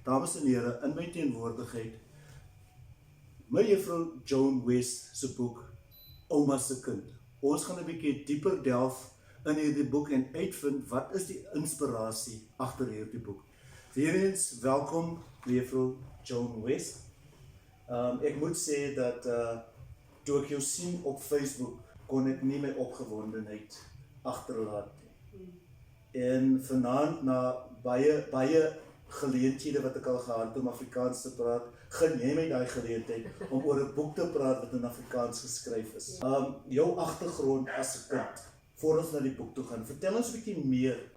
dames en here, in my teenwoordigheid, my juffrou Joan West se boek, Ouma se kind. Ons gaan 'n bietjie dieper delf in hierdie boek en uitvind wat is die inspirasie agter hierdie boek. Weer eens, welkom juffrou Joan West. Ek moet sê dat toe ek jou sien op Facebook, kon ek nie my opgewondenheid agterlaat nie. En vanaand na baie geleenthede wat ek al gehad om Afrikaans te praat, geniet my daai geleentheid om oor 'n boek te praat wat in Afrikaans geskryf is. Jou agtergrond as 'n kind, voor ons na die boek toe gaan, vertel ons 'n bietjie meer.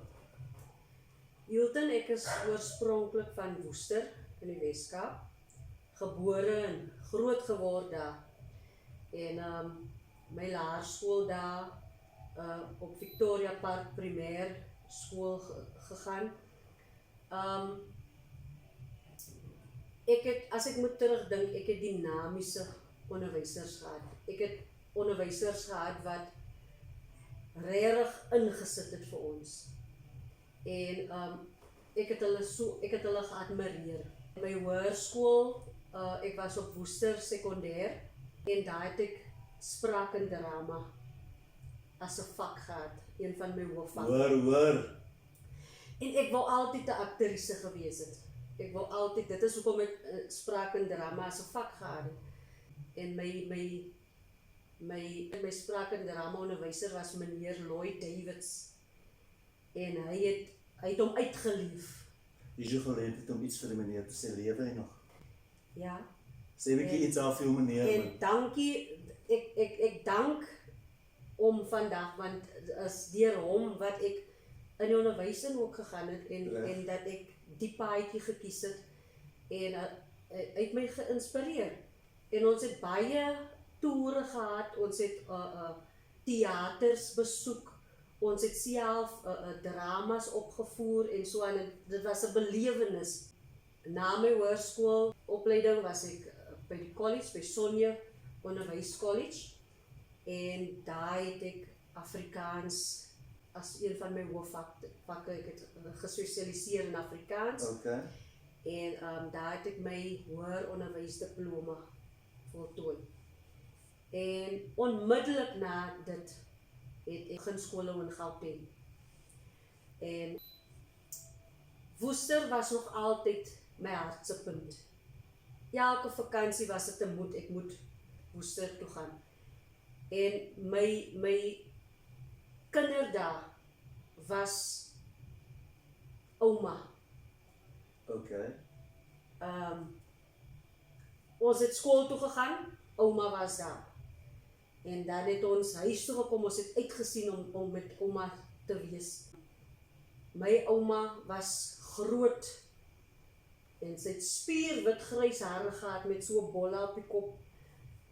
Hilton, ek is oorspronklik van Woester in die Weskaap, gebore en groot geword daar. En my laerskool daar op Victoria Park Primêr skool gegaan. Ek het, as ek moet terugdink, ek het dinamiese onderwysers gehad. Ek het onderwysers gehad wat regtig ingesit het vir ons. En ek het hulle geadmireer. My hoërskool, ek was op Woester sekondêr en daar het ek spraak en drama as 'n vak gehad, een van my hoofvakke. Hoor. En ek wou altyd 'n aktrise gewees het. Ek wou altyd, dit is hoekom ek spraak en drama as 'n vak gehad het. En my spraak en drama onderwyser was meneer Lloyd Davids. En hy het hom uitgelief. Is jy geleentheid om iets vir die meneer te sê, lewe hy nog? Ja. Sê 'n bietjie iets af vir jou meneer. En dankie, ek dank om vandag, want is deur hom wat ek in die onderwysing ook gegaan het en dat ek die paadjie gekies het en hy het my geïnspireer. En ons het baie toere gehad, ons het theaters besoek, ons het self dramas opgevoer en so aan. Dit was 'n belewenis. Na my hoërskoolopleiding was ek by die college, by Sonja Onderwyscollege, en daar het ek Afrikaans as een van my hoofvakke, ek het gespesialiseer in Afrikaans. Okay. En daar het ek my hoër onderwysdiploma voltooi. En onmiddellik na dit het ek begin skole in Gauteng. En Woester was nog altyd my hartsepunt. Elke vakansie was dit 'n moet, ek moet Woester toe gaan. En my kinderdae was ouma. Okay. Ons het skool toe gegaan, ouma was daar. En dan het ons huis toe gekom, ons het uitgesien om met ouma te wees. My ouma was groot en sy het spierwit grys hare gehad met so 'n bolle op die kop.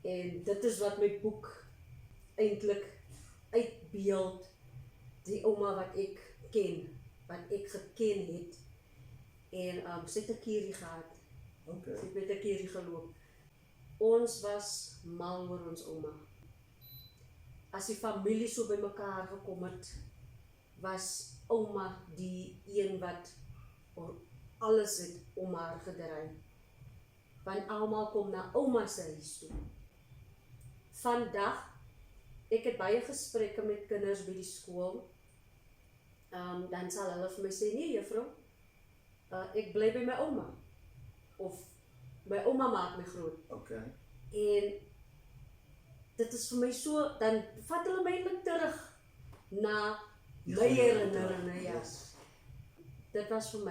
En dit is wat my boek eintlik uitbeeld, die ouma wat ek ken, wat ek geken het. En sy het 'n kierie gehad. Okay. Sy het met 'n kierie geloop. Ons was mal oor ons ouma. As die familie so by mekaar gekom het, was ouma die een wat alles het om haar gedraai. Want almal kom na ouma se huis toe. Vandag, ek het baie gesprekke met kinders by die skool. Dan sal hulle vir my sê, nee juffrou, ek bly by my ouma. Of my ouma maak my groot. Okay. En dit is vir my so, dan vat hulle my eintlik terug na my herinneringe. Ja. Yes. Dit was vir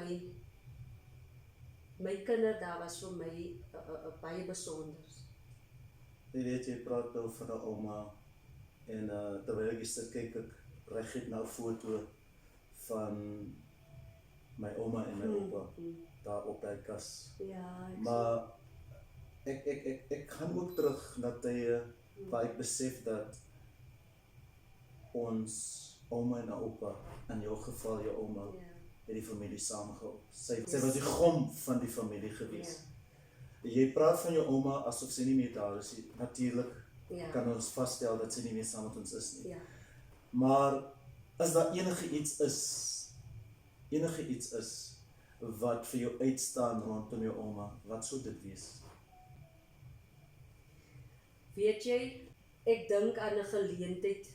my kinderdae was vir my baie besonder. Jy weet, jy praat nou van 'n ouma en terwyl ek sit kyk ek reguit na 'n foto van my ouma en my oupa daar op daai kas. Ja, Maar ek gaan ook terug na tye waar ek besef dat ons ouma en oupa, in jou geval jou ouma, het die familie saamgehou. Sy was die gom van die familie gewees. Jy praat van jou ouma asof sy nie meer daar is. Natuurlik kan ons vasstel dat sy nie meer saam met ons is nie. Maar as daar enige iets is wat vir jou uitstaan rondom jou ouma, wat sou dit wees? Weet jy, ek dink aan 'n geleentheid.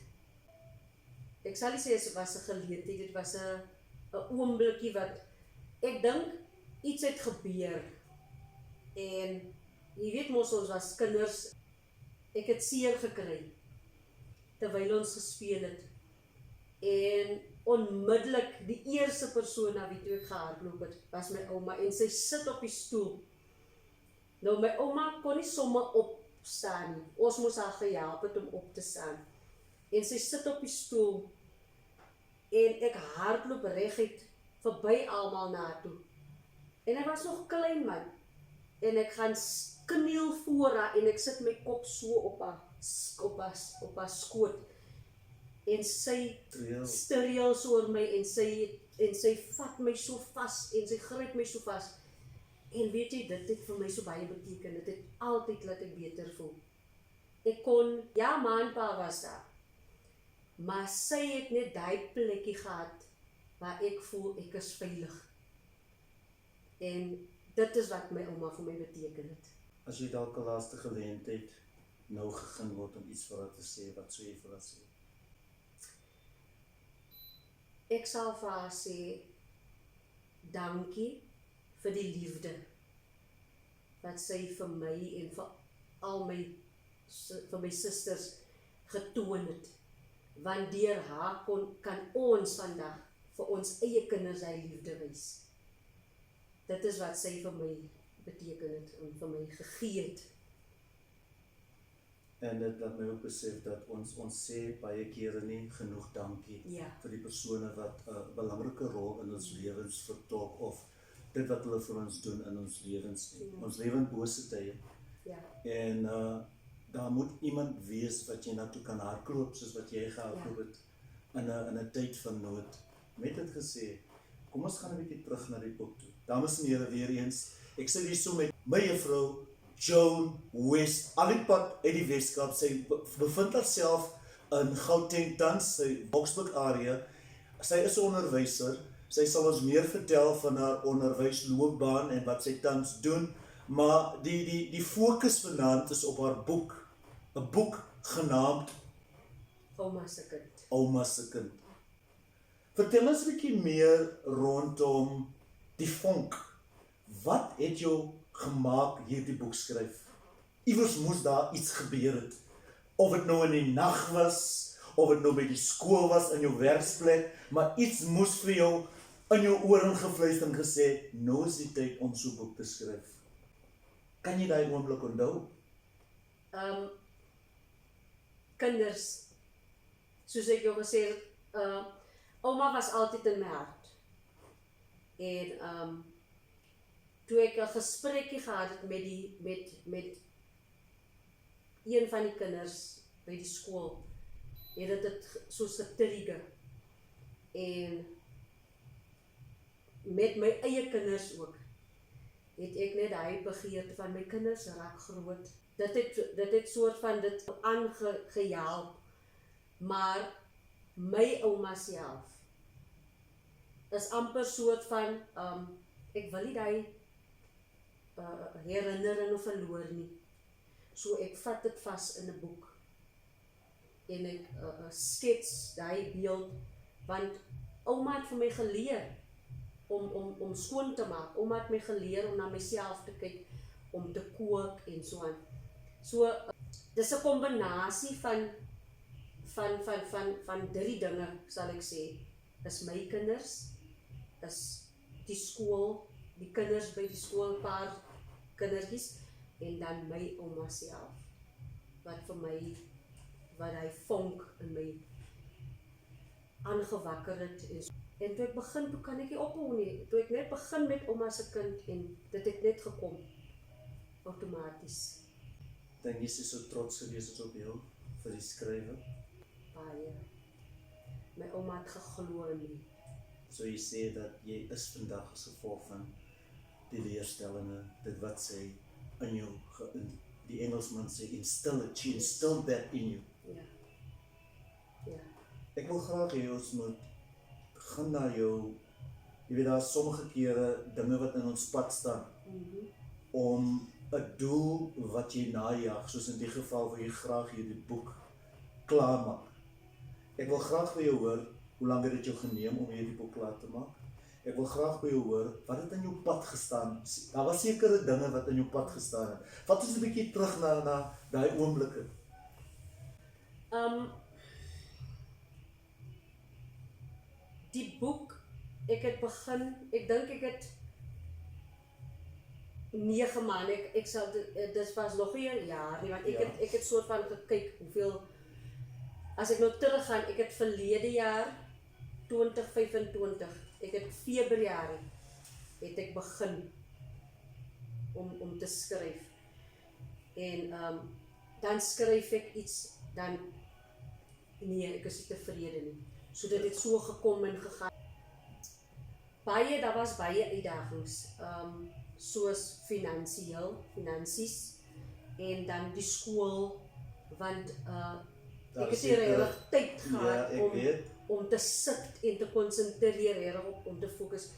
Ek sal nie sê dit was 'n geleentheid, dit was 'n oombliekie wat ek dink iets het gebeur. En jy weet mos ons was kinders, ek het seer gekry terwyl ons gespeel het. En onmiddellik die eerste persoon na wie toe ek gehardloop het, was my ouma en sy sit op die stoel. Nou my ouma kon nie sommer opstaan nie. Ons moes haar gehelp het om op te staan. En sy sit op die stoel en ek hardloop reguit verby almal na haar toe. En ek was nog klein man. En ek gaan kniel voor haar en ek sit my kop so op haar skoot. En sy streel so oor my en sy vat my so vas en sy gryp my so vas. En weet jy, dit het vir my so baie beteken. Dit het altyd laat ek beter voel. Ek kon, ja, ma en pa was daar. Maar sy het net daai plekkie gehad waar ek voel ek is veilig. En dit is wat my ouma vir my beteken het. As jy dalk 'n laaste geleentheid nou gegee word om iets vir haar te sê, wat sou jy vir haar sê? Ek sal vir haar sê, dankie vir die liefde wat sy vir my en vir al vir my susters getoon het. Want deur haar kan ons vandag vir ons eie kinders hy liefde wys. Dit is wat sy vir my beteken het en vir my gegee het. En dit laat my ook besef dat ons sê baie kere nie genoeg dankie vir die persone wat 'n belangrike rol in ons lewens vertolk of dit wat hulle vir ons doen in ons lewens. Ons lewe in bose tye. En daar moet iemand wees wat jy na toe kan hardloop soos wat jy gehardloop het in 'n tyd van nood. Met dit gesê, kom ons gaan 'n bietjie terug na die boek toe. Dames en here, weer eens, ek sit hier so met my juffrou Joan West, al die pad uit die Weskaap. Sy bevind haarself in Gauteng tans, sy Boksburg area. Sy is 'n onderwyser. Sy sal ons meer vertel van haar onderwysloopbaan en wat sy tans doen, maar die fokus vanaand is op haar boek, 'n boek genaamd Ouma se kind. Ouma se kind. Vertel ons 'n bietjie meer rondom die vonk. Wat het jou gemaak hierdie boek skryf? Iewers moes daar iets gebeur het. Of dit nou in die nag was, of dit nou by die skool was, in jou werksplek, maar iets moes vir jou in jou oor gefluister en gesê, nou is die tyd om so 'n boek te skryf. Kan jy daai oomblik onthou? Kinders, soos ek jou gesê het, ouma was altyd in my hart. En toe ek 'n gesprekkie gehad het met een van die kinders by die skool, het dit soos getrigger. En met my eie kinders ook, het ek net daai begeerte van my kinders raak groot. Dit het soort van dit aangehelp, maar my ouma self is amper soort van, ek wil nie daai herinnering verloor nie. So ek vat dit vas in 'n boek en ek skets daai beeld, want ouma het vir my geleer om skoon te maak. Ouma het my geleer om na myself te kyk, om te kook en so aan. So dis 'n kombinasie van drie dinge, sal ek sê. Is my kinders, is die skool, die kinders by die skool, paar kindertjies, en dan my ouma self, wat vir my, wat hy vonk in my aangewakker het. En toe ek begin, toe kan ek nie ophou nie, toe ek net begin met ouma se kind, en dit het net gekom, outomaties. Dink jy sy so trots gewees het op jou, vir die skrywe? Baie. My ouma het geglo in my. So jy sê dat jy is vandag as gevolg van die leerstellinge, dit wat sy in jou, die Engelsman sê, she instilled that in you. Ja. Ek wil graag hê ons moet gaan na jou Jy weet, daar is sommige kere dinge wat in ons pad staan, om 'n doel wat jy najag, soos in die geval waar jy graag hierdie boek klaarmaak. Ek wil graag by jou hoor, hoe lang het dit jou geneem om hierdie boek klaar te maak? Ek wil graag by jou hoor, wat het in jou pad gestaan? Daar was sekere dinge wat in jou pad gestaan het. Vat ons 'n bietjie terug na daai oomblikke. Die boek, ek het begin, ek dink ek het 9 maande, ek sal, dit was nog nie 'n jaar nie, want ek het soort van gekyk hoeveel, as ek nou teruggaan, ek het verlede jaar, 2025, ek het Februarie, het ek begin om te skryf. En dan skryf ek iets, dan, nee, ek is nie tevrede nie. So dit het so gekom en gegaan. Daar was baie uitdagings, soos finansies, en dan die skool, want ek het nie regtig tyd gehad om te sit en te konsentreer om te fokus.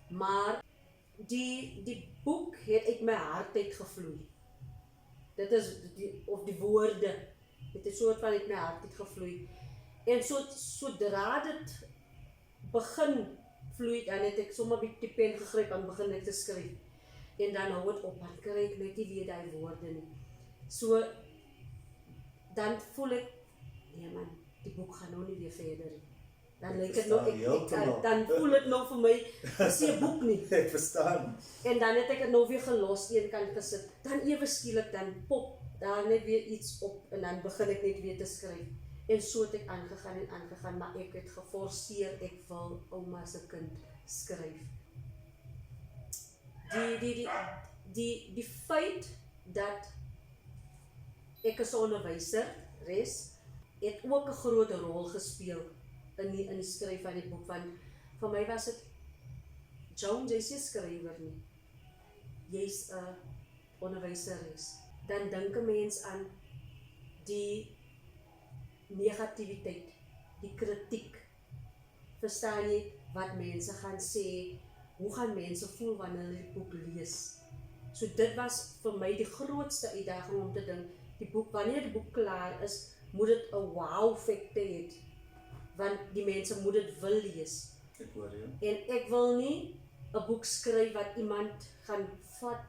Maar die boek het uit my hart uitgevloei. Dit is die woorde, het 'n soort van uit my hart uitgevloei. En sodra dit begin vloei, dan het ek sommer die pen gegryp en begin ek te skryf. En dan hou het op, dan kry ek net nie weer die woorde nie. So, dan voel ek, nee man, die boek gaan nou nie weer verder nie. Dan lyk dit nou, dan voel dit nou vir my, dis nie 'n boek nie. Ek verstaan. En dan het ek dit nou weer gelos, een kant gesit. Dan ewe skielik, dan pop daar net weer iets op, en dan begin ek net weer te skryf. En so het ek aangegaan, maar ek het geforseer, ek wil ouma se kind skryf. Die feit dat ek as onderwyseres het ook 'n groot rol gespeel in die skryf van die boek, want vir my was dit, Joan, jy's nie 'n skrywer nie, jy's 'n onderwyseres. Dan dink 'n mens aan die negativiteit, die kritiek. Verstaan jy wat mense gaan sê, hoe gaan mense voel wanneer hulle die boek lees? So dit was vir my die grootste uitdaging om te dink, die boek, wanneer die boek klaar is, moet dit 'n wow-faktor hê, want die mense moet dit wil lees. Ek hoor jou. En ek wil nie 'n boek skryf wat iemand gaan vat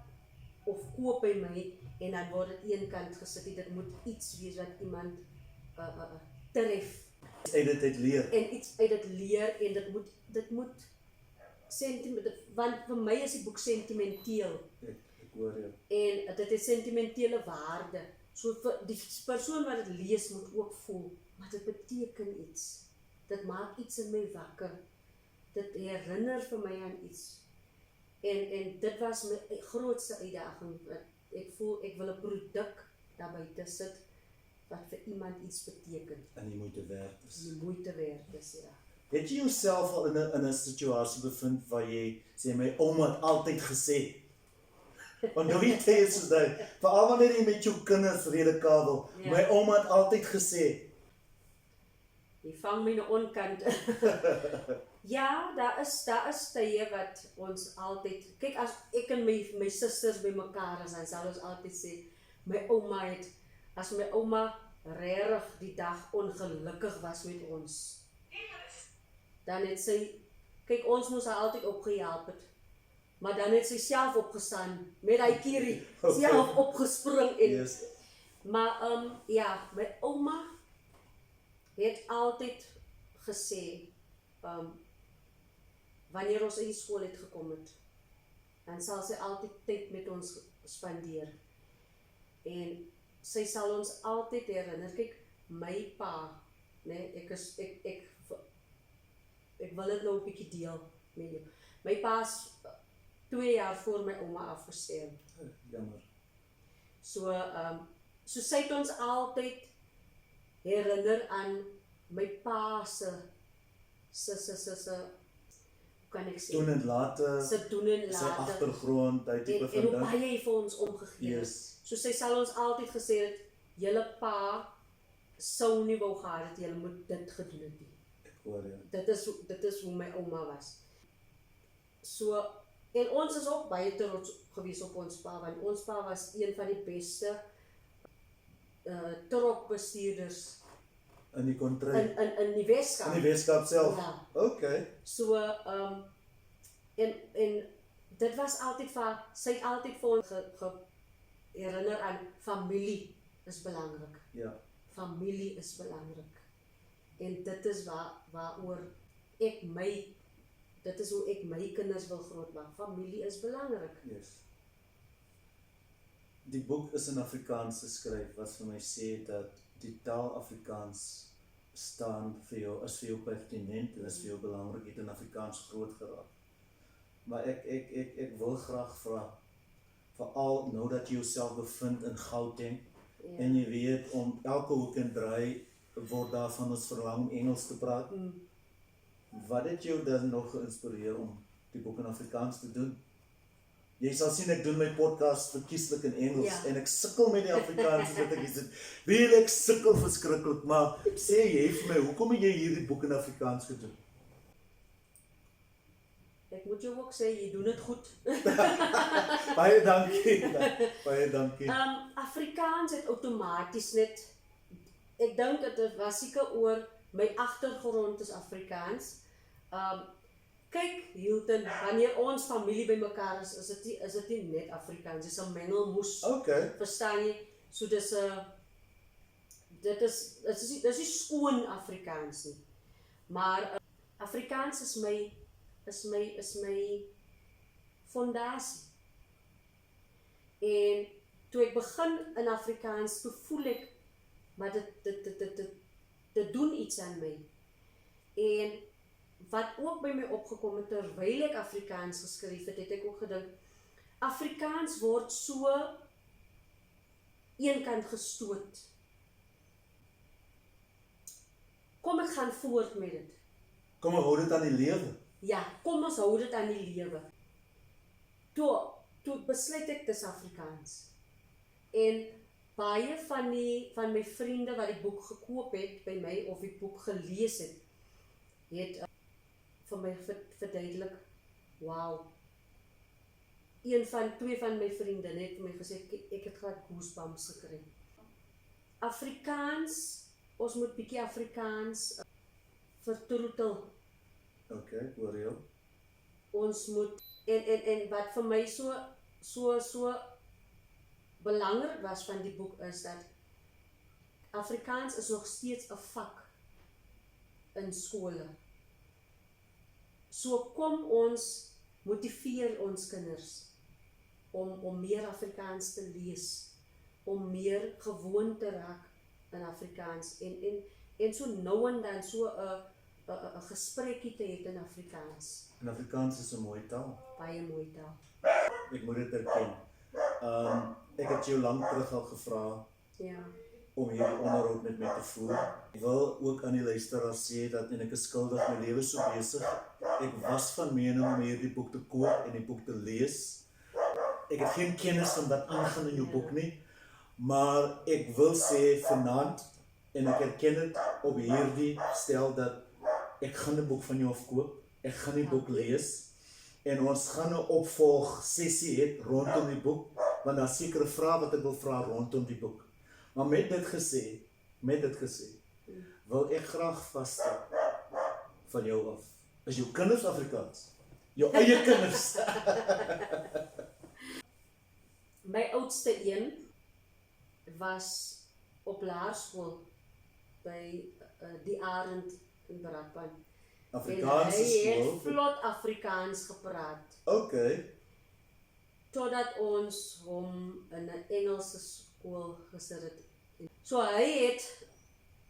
of koop by my en dan word dit een kant gesit. Dit moet iets wees wat iemand tref. Uit dit uit leer. En iets uit dit leer, en dit moet want vir my is die boek sentimenteel. Ek hoor jou. En dit het sentimentele waarde. So vir die persoon wat dit lees moet ook voel, maar dit beteken iets. Dit maak iets in my wakker. Dit herinner vir my aan iets. En dit was my grootste uitdaging. Ek voel ek wil 'n produk daar buite sit wat vir iemand iets beteken. En die moeite werd is. Die moeite werd is, ja. Het jy jouself al in 'n situasie bevind waar jy sê, my ouma het altyd gesê, want nou weet jy soos dit, veral wanneer jy met jou kinders redekabel, Ja. My ouma het altyd gesê, Die vang my na onkant. Ja, daar is tye wat ons altyd, kyk, as ek en my susters by mekaar is, dan sal ons altyd sê, as my ouma regtig die dag ongelukkig was met ons, dan het sy, kyk, ons moes haar altyd opgehelp het, maar dan het sy self opgestaan, met hy kierie, self opgespring en, yes. maar ja, my ouma het altyd gesê, wanneer ons in die skool het gekom het, dan sal sy altyd tyd met ons spandeer. En sy sal ons altyd herinner, kyk, my pa, nee, ek wil dit nou 'n bietjie deel met jou. My pa is 2 jaar voor my ouma afgestorwe. Jammer. So sy het ons altyd herinner aan my pa se hoe kan ek sê? Doen en late, Sy doen en sy late. agtergrond, hy tipe En van hoe ding. baie hy vir ons omgegee het. Yes. So sy sal ons altyd gesê het, julle pa sou nie wou gehad het, julle moet dit gedoen het nie. Ek hoor jou. Dit is hoe my ouma was. So, en ons is ook baie trots gewees op ons pa, want ons pa was een van die beste trokbestuurders In die kontry. in die Weskaap. In die Weskaap self. Ja. Okay. So, en dit was altyd vir, sy het altyd vir ons herinner aan familie is belangrik. Ja. Familie is belangrik. En dit is waaroor dit is hoe ek my kinders wil grootmaak. Familie is belangrik. Yes. Die boek is in Afrikaans geskryf wat vir my sê dat die taal Afrikaans staan vir jou, is vir jou pertinent en is vir jou belangrik, het in Afrikaans groot geraak. Maar ek wil graag vra, veral nou dat jy jouself bevind in Gauteng, en jy weet, om elke hoek en draai word daar van ons verlang om Engels te praat. Wat het jou dan nog geïnspireer om die boek in Afrikaans te doen? Jy sal sien, ek doen my podcast verkieslik in Engels, en ek sukkel met die Afrikaans, wat ek sê, ek sukkel verskriklik, maar sê jy vir my, hoekom het jy hierdie boek in Afrikaans gedoen? Ek moet jou ook sê, jy doen dit goed. Baie dankie, baie dankie. Afrikaans het outomaties net, ek dink dit was seker oor my agtergrond is Afrikaans. Kyk, Hilton, wanneer ons familie by mekaar is dit nie net Afrikaans, dit is 'n mengelmoes. Okay. Verstaan jy? So dis dit is nie skoon Afrikaans nie. Maar Afrikaans is my fondasie. En toe ek begin in Afrikaans, toe voel ek, maar dit doen iets aan my. En wat ook by my opgekom het, terwyl ek Afrikaans geskryf het, het ek ook gedink, Afrikaans word so eenkant gestoot. Kom ek gaan voort met dit. Kom ons hou dit aan die lewe. Ja, kom ons hou dit aan die lewe. Toe besluit ek dis Afrikaans. En baie van my vriende wat die boek gekoop het by my, of die boek gelees het vir my verduidelik, wow. Twee van my vriende het vir my gesê, ek het glad goosebumps gekry. Afrikaans, ons moet bietjie Afrikaans vertroetel. Okay, hoor jou. Ons moet, en wat vir my so belangrik was van die boek is dat Afrikaans is nog steeds 'n vak in skole. So kom ons motiveer ons kinders om meer Afrikaans te lees, om meer gewoon te raak in Afrikaans en so nou en dan so 'n gesprekkie te hê in Afrikaans. En Afrikaans is 'n mooi taal. Baie mooi taal. Ek moet dit erken. Ek het jou lank terug al gevra om hierdie onderhoud met my te voer. Ek wil ook aan die luisteraars sê dat en ek is skuldig, my lewe so besig. Ek was van mening om hierdie boek te koop en die boek te lees. Ek het geen kennis van wat aangaan in jou boek nie, maar ek wil sê vanaand, en ek erken dit op hierdie stel dat ek gaan 'n boek van jou afkoop, ek gaan die boek lees, en ons gaan 'n opvolg sessie hê rondom die boek, want daar sekere vrae wat ek wil vra rondom die boek. Maar met dit gesê, wil ek graag vasstel van jou af. Is jou kinders Afrikaans? Jou eie kinders? My oudste een was op laerskool by die Arend in Brakpan. Afrikaanse En hy skool? het vlot Afrikaans gepraat. Okay. Totdat ons hom in 'n Engelse skool gesit het. So hy het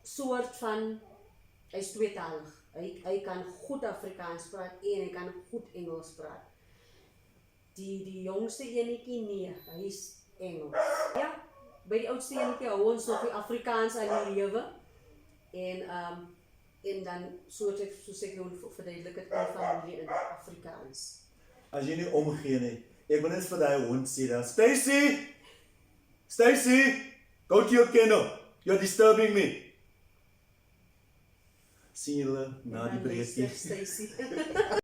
soort van, hy's tweetalig. Hy kan goed Afrikaans praat en hy kan goed Engels praat. Die jongste enetjie nee, hy's Engels. Ja, by die oudste enetjie hou ons nog die Afrikaans aan die lewe. En dan soos ek nou verduidelik het in familie in Afrikaans. As jy nie omgee nie, ek wil net vir daai hond sê dan, Stacy, go to your kennel, you're disturbing me. Sien julle na die breekie. Stacy.